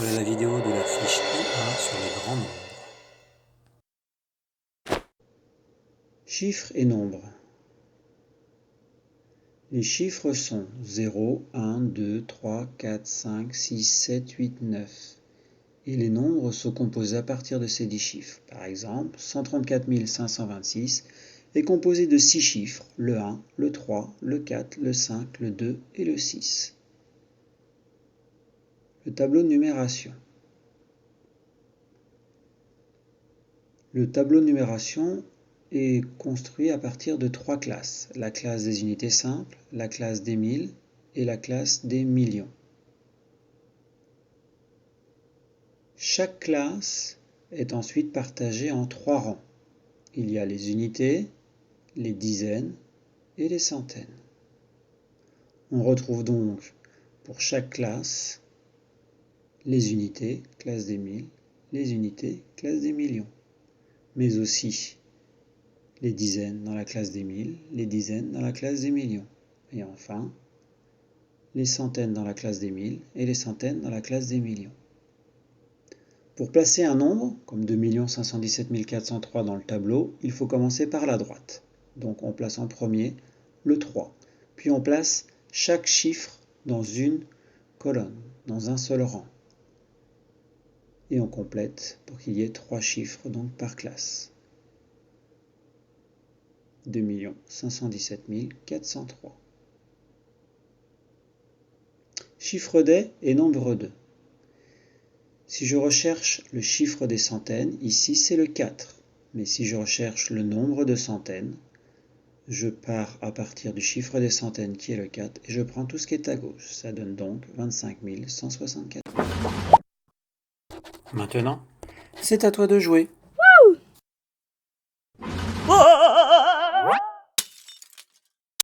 Voilà la vidéo de la fiche I1 sur les grands nombres. Chiffres et nombres. Les chiffres sont 0, 1, 2, 3, 4, 5, 6, 7, 8, 9. Et les nombres sont composés à partir de ces 10 chiffres. Par exemple, 134 526 est composé de 6 chiffres, le 1, le 3, le 4, le 5, le 2 et le 6. Le tableau de numération. Le tableau de numération est construit à partir de 3 classes. La classe des unités simples, la classe des milles et la classe des millions. Chaque classe est ensuite partagée en 3 rangs. Il y a les unités, les dizaines et les centaines. On retrouve donc pour chaque classe les unités, classe des milles, les unités, classe des millions, mais aussi les dizaines dans la classe des milles, les dizaines dans la classe des millions, et enfin les centaines dans la classe des milles et les centaines dans la classe des millions. Pour placer un nombre, comme 2 517 403 dans le tableau, il faut commencer par la droite. Donc on place en premier le 3, puis on place chaque chiffre dans une colonne, dans un seul rang. Et on complète pour qu'il y ait 3 chiffres donc par classe. 2 517 403. Chiffre des et nombre 2. Si je recherche le chiffre des centaines, ici c'est le 4. Mais si je recherche le nombre de centaines, je pars à partir du chiffre des centaines qui est le 4 et je prends tout ce qui est à gauche. Ça donne donc 25 164. Maintenant, c'est à toi de jouer.